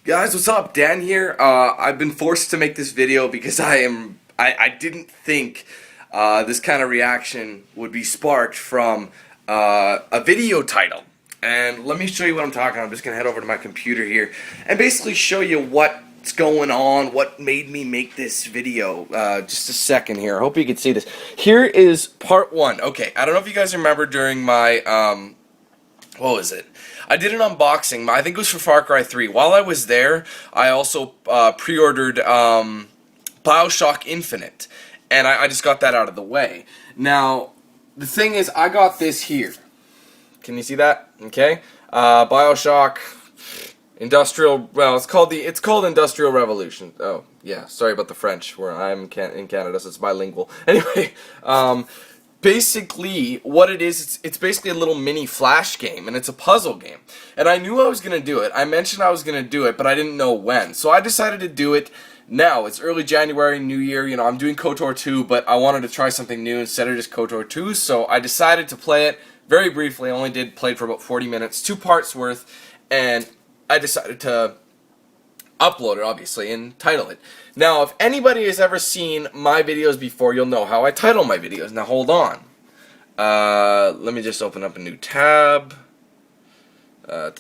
Guys, what's up? Dan here. I've been forced to make this video because I didn't think this kind of reaction would be sparked from a video title. And let me show you what I'm talking about. I'm just gonna head over to my computer here and basically show you what's going on, what made me make this video. Just a second here. I hope you can see this. Here is part one. Okay, I don't know if you guys remember during my what was it? I did an unboxing. I think it was for Far Cry 3. While I was there, I also pre-ordered BioShock Infinite, and I just got that out of the way. Now, the thing is, I got this here. Can you see that? Okay, BioShock Industrial. Well, it's called Industrial Revolution. Oh, yeah. Sorry about the French. Where I'm in Canada, so it's bilingual. Anyway, basically, what it is, it's basically a little mini flash game, and it's a puzzle game. And I knew I was going to do it. I mentioned I was going to do it, but I didn't know when. So I decided to do it now. It's early January, New Year. You know, I'm doing KOTOR 2, but I wanted to try something new instead of just KOTOR 2. So I decided to play it very briefly. I only played for about 40 minutes, 2 parts worth, and I decided to upload it, obviously, and title it. Now, if anybody has ever seen my videos before, you'll know how I title my videos. Now, hold on. Let me just open up a new tab. You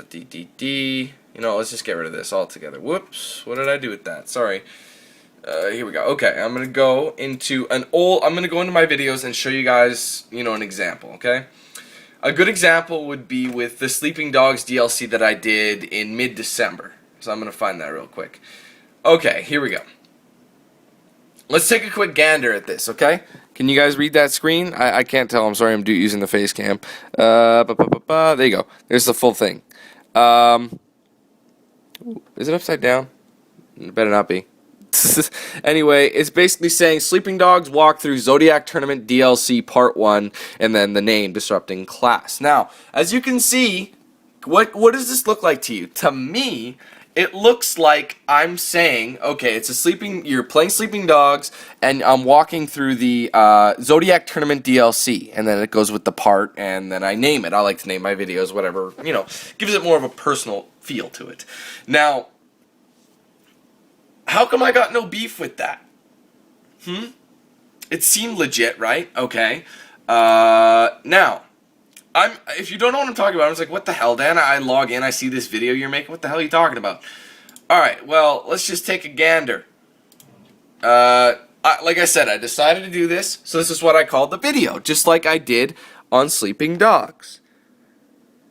know, let's just get rid of this altogether. Whoops, what did I do with that? Sorry. Here we go. Okay, I'm gonna go into my videos and show you guys, you know, an example. Okay. A good example would be with the Sleeping Dogs DLC that I did in mid-December. So I'm going to find that real quick. Okay, here we go. Let's take a quick gander at this, okay? Can you guys read that screen? I can't tell. I'm sorry, I'm using the face cam. There you go. There's the full thing. Is it upside down? It better not be. Anyway, it's basically saying Sleeping Dogs Walkthrough Zodiac Tournament DLC Part 1, and then the name, Disrupting Class. Now, as you can see, what does this look like to you? To me, it looks like I'm saying, okay, you're playing Sleeping Dogs, and I'm walking through the Zodiac Tournament DLC, and then it goes with the part, and then I name it. I like to name my videos, whatever, you know, gives it more of a personal feel to it. Now, how come I got no beef with that? It seemed legit, right? Okay. Now, if you don't know what I'm talking about, I was like, what the hell, Dan? I log in, I see this video you're making. What the hell are you talking about? Alright, well, let's just take a gander. Like I said, I decided to do this, so this is what I called the video, just like I did on Sleeping Dogs.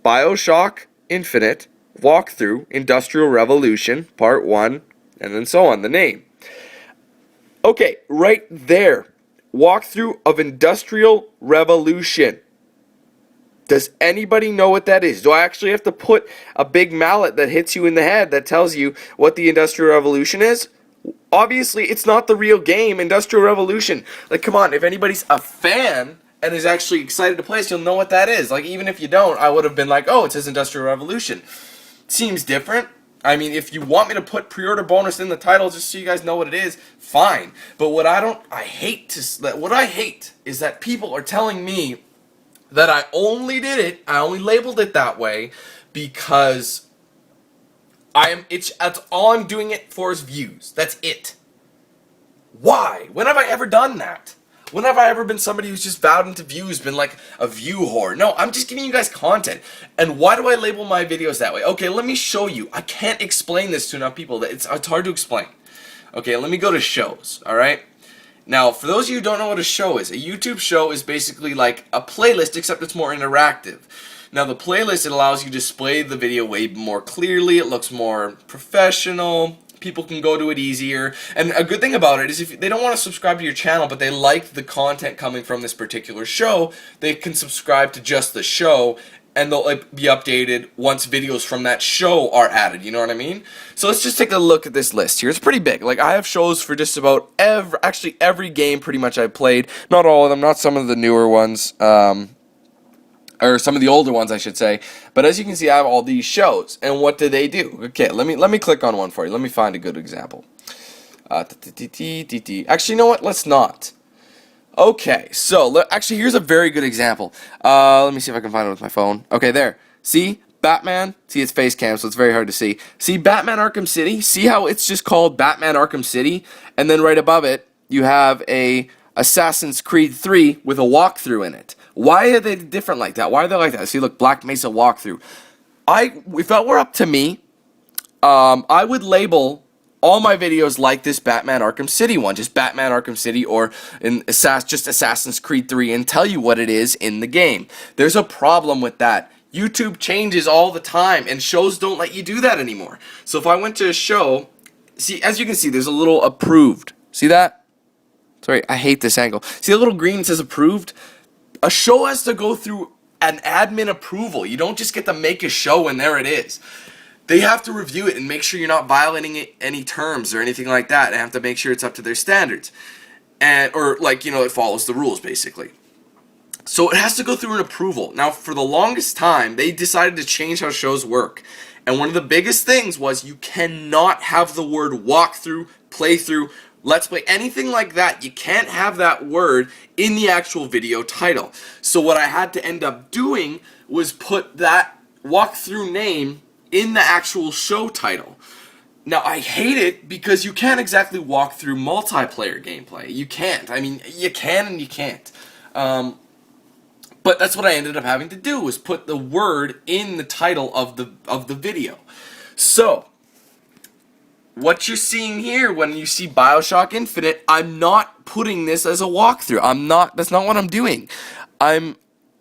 BioShock Infinite Walkthrough Industrial Revolution Part 1, and then so on, the name. Okay, right there. Walkthrough of Industrial Revolution. Does anybody know what that is? Do I actually have to put a big mallet that hits you in the head that tells you what the Industrial Revolution is? Obviously, it's not the real game, Industrial Revolution. Like, come on, if anybody's a fan and is actually excited to play this, you'll know what that is. Like, even if you don't, I would have been like, oh, it says Industrial Revolution. Seems different. I mean, if you want me to put pre-order bonus in the title just so you guys know what it is, fine. But what I hate is that people are telling me that I only labeled it that way because that's all I'm doing it for is views. That's it. Why? When have I ever done that? When have I ever been somebody who's just vowed into views, been like a view whore? No, I'm just giving you guys content. And why do I label my videos that way? Okay, let me show you. I can't explain this to enough people. It's hard to explain. Okay, let me go to shows, alright? Now, for those of you who don't know what a show is, a YouTube show is basically like a playlist, except it's more interactive. Now, the playlist, it allows you to display the video way more clearly. It looks more professional. People can go to it easier. And a good thing about it is if they don't want to subscribe to your channel, but they like the content coming from this particular show, they can subscribe to just the show, and they'll be updated once videos from that show are added, you know what I mean? So let's just take a look at this list here. It's pretty big. Like, I have shows for just about every game pretty much I've played. Not all of them, not some of the newer ones, or some of the older ones, I should say. But as you can see, I have all these shows. And what do they do? Okay, let me click on one for you. Let me find a good example. Actually, you know what? Let's not. Okay, so actually, here's a very good example. Let me see if I can find it with my phone. Okay, there. See? Batman. See, it's face cam, so it's very hard to see. See Batman Arkham City? See how it's just called Batman Arkham City? And then right above it, you have a Assassin's Creed 3 with a walkthrough in it. Why are they different like that? Why are they like that? See, look, Black Mesa walkthrough. If that were up to me, I would label all my videos like this Batman Arkham City one, just Batman Arkham City, or just Assassin's Creed 3, and tell you what it is in the game. There's a problem with that. YouTube changes all the time, and shows don't let you do that anymore. So if I went to a show, see, as you can see, there's a little approved. See that? Sorry, I hate this angle. See the little green says approved? A show has to go through an admin approval. You don't just get to make a show and there it is. They have to review it and make sure you're not violating any terms or anything like that. They have to make sure it's up to their standards. Or it follows the rules, basically. So it has to go through an approval. Now, for the longest time, they decided to change how shows work. And one of the biggest things was you cannot have the word walkthrough, playthrough, let's play, anything like that. You can't have that word in the actual video title. So what I had to end up doing was put that walkthrough name in the actual show title. Now, I hate it because you can't exactly walk through multiplayer gameplay. You can't. I mean, you can and you can't. But that's what I ended up having to do, was put the word in the title of the video. So, what you're seeing here when you see BioShock Infinite, I'm not putting this as a walkthrough. That's not what I'm doing. I'm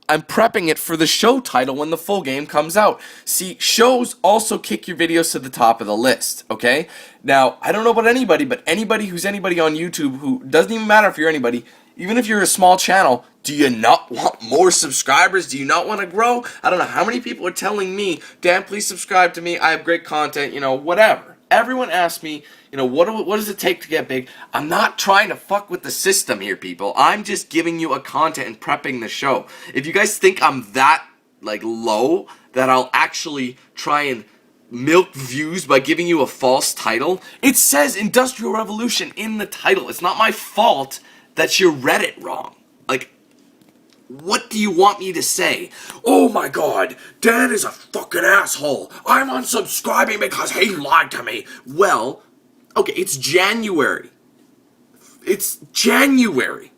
prepping it for the show title when the full game comes out. See, shows also kick your videos to the top of the list, okay? Now, I don't know about anybody, but anybody who's anybody on YouTube, who doesn't even matter if you're anybody, even if you're a small channel, do you not want more subscribers? Do you not want to grow? I don't know how many people are telling me, Dan, please subscribe to me. I have great content, whatever. Everyone asks me, what does it take to get big? I'm not trying to fuck with the system here, people. I'm just giving you a content and prepping the show. If you guys think I'm that, low, that I'll actually try and milk views by giving you a false title, it says Industrial Revolution in the title. It's not my fault that you read it wrong. What do you want me to say? Oh my god, Dan is a fucking asshole. I'm unsubscribing because he lied to me. Well, okay, it's January. It's January.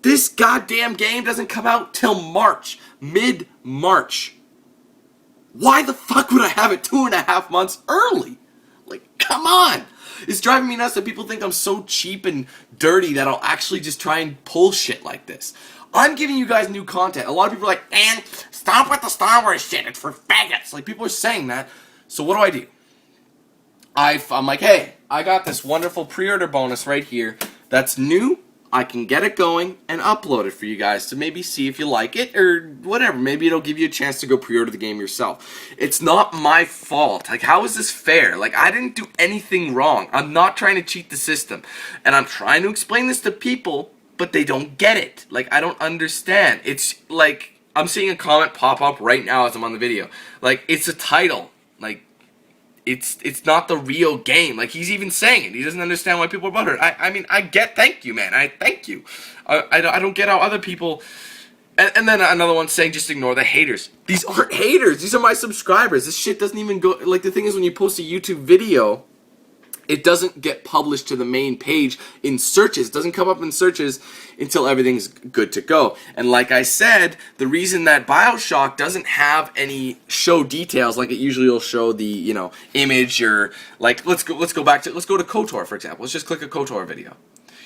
This goddamn game doesn't come out till March. Mid-March. Why the fuck would I have it 2.5 months early? Come on. It's driving me nuts that people think I'm so cheap and dirty that I'll actually just try and pull shit like this. I'm giving you guys new content. A lot of people are like, "Man, stop with the Star Wars shit. It's for faggots." People are saying that. So what do? I'm like, hey, I got this wonderful pre-order bonus right here that's new. I can get it going and upload it for you guys to maybe see if you like it or whatever. Maybe it'll give you a chance to go pre-order the game yourself. It's not my fault. How is this fair? I didn't do anything wrong. I'm not trying to cheat the system. And I'm trying to explain this to people, but they don't get it. I don't understand. It's I'm seeing a comment pop up right now as I'm on the video. It's a title. It's not the real game. He's even saying it. He doesn't understand why people are butthurt. I mean, thank you, man. I thank you. I don't get how other people... And then another one saying, just ignore the haters. These aren't haters. These are my subscribers. This shit doesn't even go... the thing is, when you post a YouTube video, it doesn't get published to the main page in searches. It doesn't come up in searches until everything's good to go. And like I said, the reason that BioShock doesn't have any show details like it usually will show the, image or let's go to KOTOR, for example. Let's just click a KOTOR video.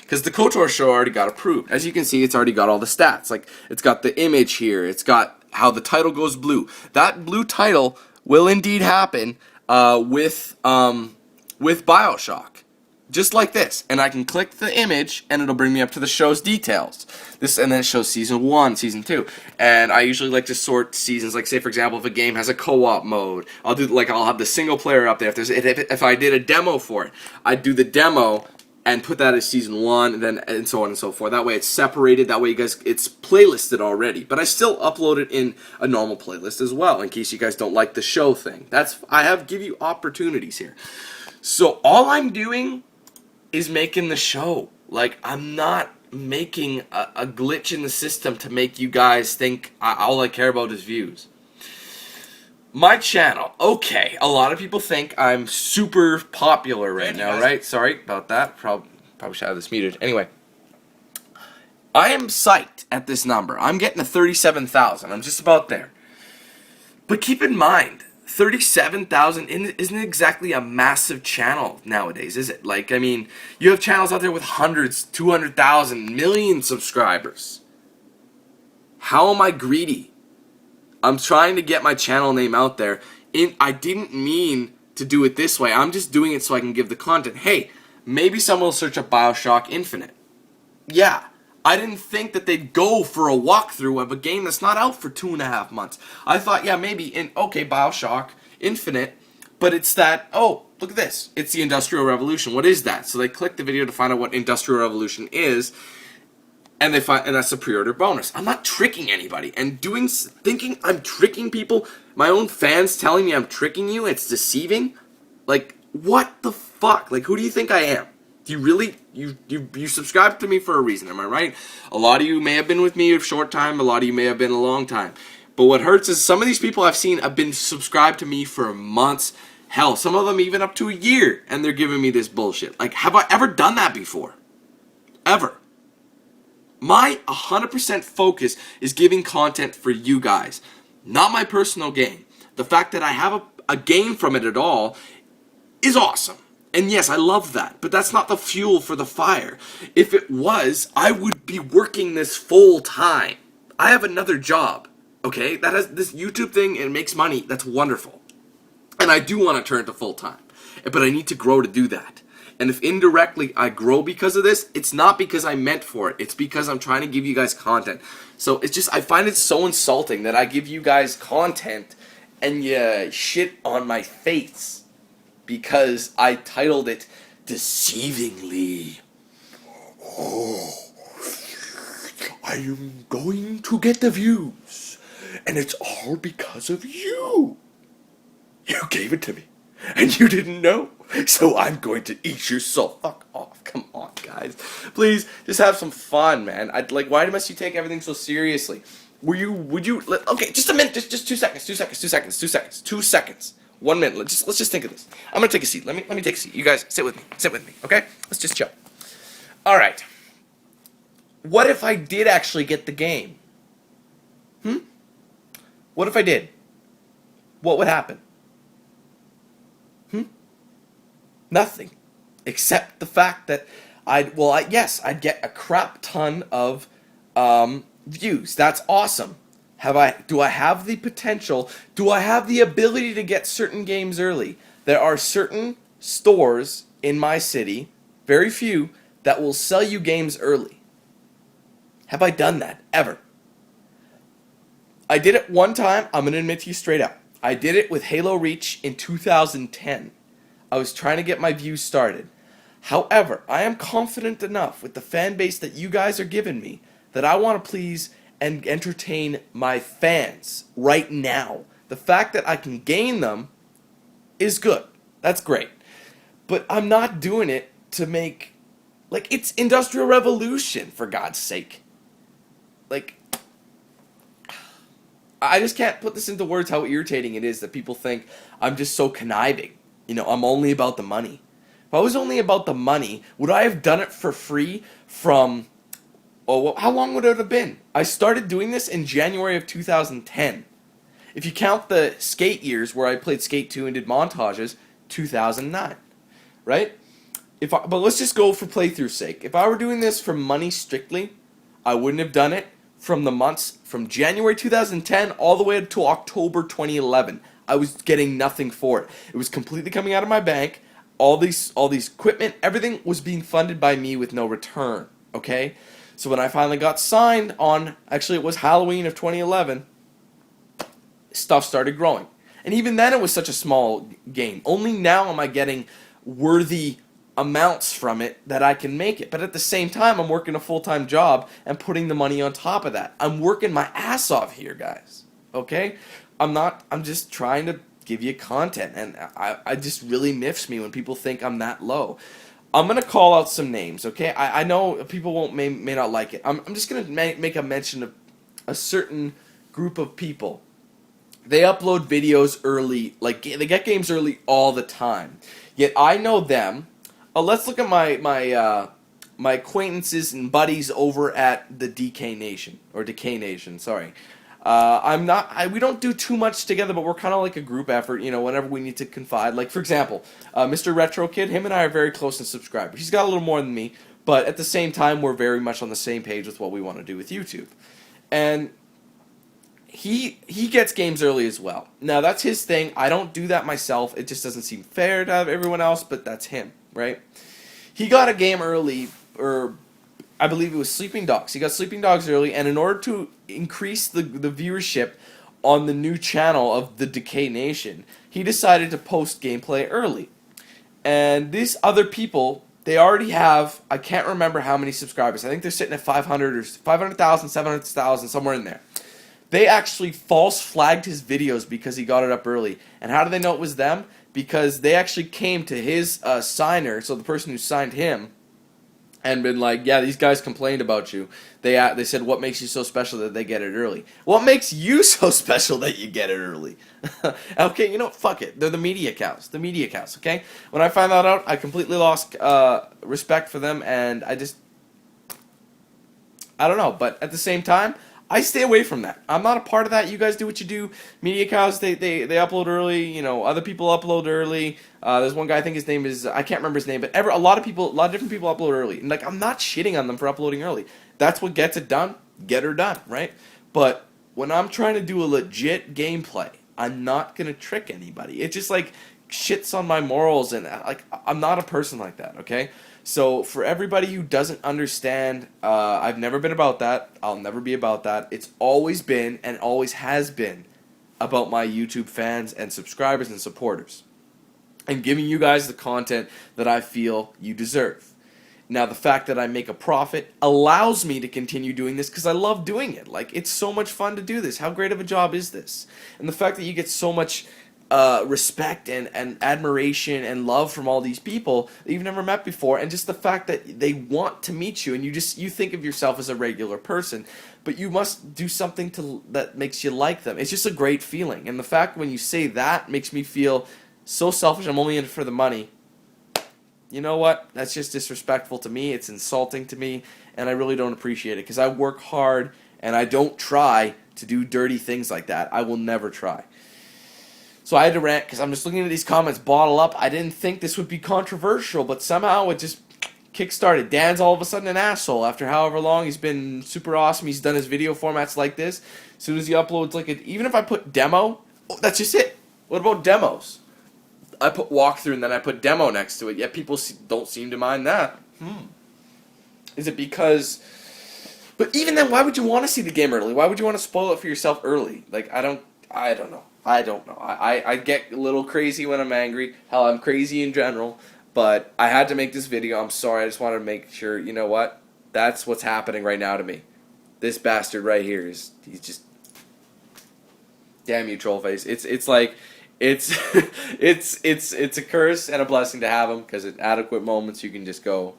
Because the KOTOR show already got approved. As you can see, it's already got all the stats. It's got the image here. It's got how the title goes blue. That blue title will indeed happen with BioShock. Just like this. And I can click the image and it'll bring me up to the show's details. And then it shows season 1, season 2. And I usually like to sort seasons. Say for example, if a game has a co-op mode, I'll have the single player up there. If I did a demo for it, I'd do the demo and put that as season 1 and so on and so forth. That way it's separated. That way it's playlisted already. But I still upload it in a normal playlist as well, in case you guys don't like the show thing. I give you opportunities here. So all I'm doing is making the show. I'm not making a glitch in the system to make you guys think all I care about is views. My channel. Okay, a lot of people think I'm super popular right now, right? Sorry about that. Probably should have this muted. Anyway, I am psyched at this number. I'm getting to 37,000. I'm just about there. But keep in mind, 37,000 isn't exactly a massive channel nowadays, is it? Like, I mean, you have channels out there with hundreds, 200,000, million subscribers. How am I greedy? I'm trying to get my channel name out there. I didn't mean to do it this way. I'm just doing it so I can give the content. Hey, maybe someone will search up BioShock Infinite. Yeah, I didn't think that they'd go for a walkthrough of a game that's not out for 2.5 months. I thought, yeah, maybe okay, BioShock Infinite, but it's that, oh, look at this. It's the Industrial Revolution. What is that? So they click the video to find out what Industrial Revolution is, and that's a pre-order bonus. I'm not tricking anybody, and thinking I'm tricking people, my own fans telling me I'm tricking you, it's deceiving. Like, what the fuck? Like, who do you think I am? Do you really, you subscribe to me for a reason, am I right? A lot of you may have been with me a short time, a lot of you may have been a long time. But what hurts is some of these people I've seen have been subscribed to me for months, hell, some of them even up to a year, and they're giving me this bullshit. Like, have I ever done that before? Ever? My 100% focus is giving content for you guys, not my personal gain. The fact that I have a gain from it at all is awesome. And yes, I love that, but that's not the fuel for the fire. If it was, I would be working this full time. I have another job, okay? That has this YouTube thing, and it makes money. That's wonderful. And I do want to turn it to full time, but I need to grow to do that. And if indirectly I grow because of this, it's not because I meant for it. It's because I'm trying to give you guys content. So it's just, I find it so insulting that I give you guys content and you shit on my face because I titled it deceivingly. Oh, I am going to get the views, and it's all because of you. You gave it to me, and you didn't know, so I'm going to eat your soul. Fuck off. Come on, guys. Please, just have some fun, man. Why must you take everything so seriously? Would you, okay, just a minute, just 2 seconds, 2 seconds, 2 seconds, 2 seconds, 2 seconds. 1 minute, let's just think of this. I'm gonna take a seat, let me take a seat. You guys, sit with me, okay? Let's just chill. Alright. What if I did actually get the game? What if I did? What would happen? Nothing, except the fact that I'd get a crap ton of views. That's awesome. Do I have the potential? Do I have the ability to get certain games early? There are certain stores in my city, very few, that will sell you games early. Have I done that ever? I did it one time. I'm gonna admit to you straight up. I did it with Halo Reach in 2010. I was trying to get my views started. However, I am confident enough with the fan base that you guys are giving me that I want to please and entertain my fans right now. The fact that I can gain them is good. That's great. But I'm not doing it to make, like, it's Industrial Revolution, for God's sake. Like, I just can't put this into words how irritating it is that people think I'm just so conniving. You know, I'm only about the money. If I was only about the money, would I have done it for free from, how long would it have been? I started doing this in January of 2010. If you count the Skate years where I played Skate 2 and did montages, 2009, right? But let's just go for playthrough sake. If I were doing this for money strictly, I wouldn't have done it from the months from January 2010 all the way to October 2011. I was getting nothing for it. It was completely coming out of my bank. All these equipment, everything was being funded by me with no return. Okay? So when I finally got signed on, actually it was Halloween of 2011, stuff started growing. And even then it was such a small game. Only now am I getting worthy amounts from it that I can make it. But at the same time, I'm working a full-time job and putting the money on top of that. I'm working my ass off here, guys. Okay? I'm just trying to give you content, and I just really miffs me when people think I'm that low. I'm going to call out some names, okay? I know people may not like it. I'm just going to make a mention of a certain group of people They upload videos early, like they get games early all the time. Yet I know them. Let's look at my acquaintances and buddies over at the DK Nation or Decay Nation. Sorry, we don't do too much together, but we're kind of like a group effort. You know, whenever we need to confide. Like for example, Mr. Retro Kid, him and I are very close and subscribers. He's got a little more than me, but at the same time, we're very much on the same page with what we want to do with YouTube, and he gets games early as well. Now that's his thing. I don't do that myself. It just doesn't seem fair to have everyone else, but that's him, right? He got a game early, or I believe it was Sleeping Dogs. He got Sleeping Dogs early, and in order to increase the viewership on the new channel of the Decay Nation, he decided to post gameplay early. And these other people, they already have, I can't remember how many subscribers. I think they're sitting at 500 or 500,000, 700,000, somewhere in there. They actually false flagged his videos because he got it up early. And how do they know it was them? Because they actually came to his signer, so the person who signed him, and been like, yeah, these guys complained about you. They said, what makes you so special that they get it early? What makes you so special that you get it early? Okay, you know what? Fuck it. They're the media cows. The media cows, okay? When I found that out, I completely lost respect for them, and I don't know. But at the same time, I stay away from that. I'm not a part of that. You guys do what you do. Media cows, they upload early. You know, other people upload early. There's one guy, I think his name is, I can't remember his name, but a lot of different people upload early. And like, I'm not shitting on them for uploading early. That's what gets it done. Get her done, right? But when I'm trying to do a legit gameplay, I'm not gonna trick anybody. It just like shits on my morals, and like I'm not a person like that. Okay. So for everybody who doesn't understand, I've never been about that. I'll never be about that. It's always been and always has been about my YouTube fans and subscribers and supporters, and giving you guys the content that I feel you deserve. Now, the fact that I make a profit allows me to continue doing this because I love doing it. Like, it's so much fun to do this. How great of a job is this? And the fact that you get so much respect and admiration and love from all these people that you've never met before, and just the fact that they want to meet you, and you think of yourself as a regular person, but you must do something that makes you like them. It's just a great feeling, and the fact when you say that makes me feel so selfish. I'm only in it for the money. You know what? That's just disrespectful to me. It's insulting to me, and I really don't appreciate it because I work hard and I don't try to do dirty things like that. I will never try. So I had to rant because I'm just looking at these comments bottle up. I didn't think this would be controversial, but somehow it just kick-started. Dan's all of a sudden an asshole after however long he's been super awesome. He's done his video formats like this. As soon as he uploads even if I put demo, that's just it. What about demos? I put walkthrough and then I put demo next to it, yet people don't seem to mind that. Is it because... But even then, why would you want to see the game early? Why would you want to spoil it for yourself early? Like, I don't know. I get a little crazy when I'm angry. Hell, I'm crazy in general. But I had to make this video. I'm sorry. I just wanted to make sure, you know what? That's what's happening right now to me. This bastard right here he's just... Damn you, Trollface. It's like... It's it's a curse and a blessing to have him, because at adequate moments you can just go.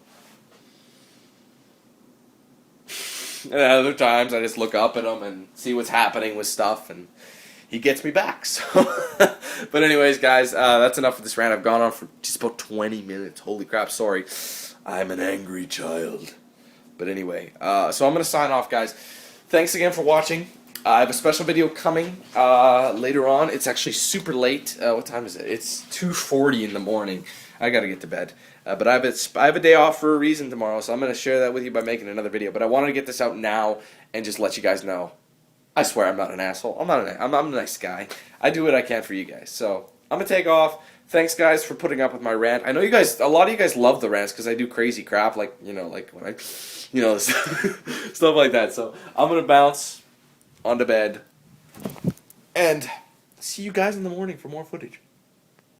And at other times I just look up at him and see what's happening with stuff, and he gets me back. So, but anyways, guys, that's enough of this rant. I've gone on for just about 20 minutes. Holy crap! Sorry, I'm an angry child. But anyway, so I'm gonna sign off, guys. Thanks again for watching. I have a special video coming later on. It's actually super late. What time is it? It's 2:40 in the morning. I gotta get to bed. But I have a day off for a reason tomorrow, so I'm gonna share that with you by making another video. But I wanted to get this out now and just let you guys know. I swear I'm not an asshole. I'm a nice guy. I do what I can for you guys. So I'm gonna take off. Thanks, guys, for putting up with my rant. I know you guys, a lot of you guys love the rants because I do crazy crap, like like when I, stuff like that. So I'm gonna bounce onto bed, and see you guys in the morning for more footage.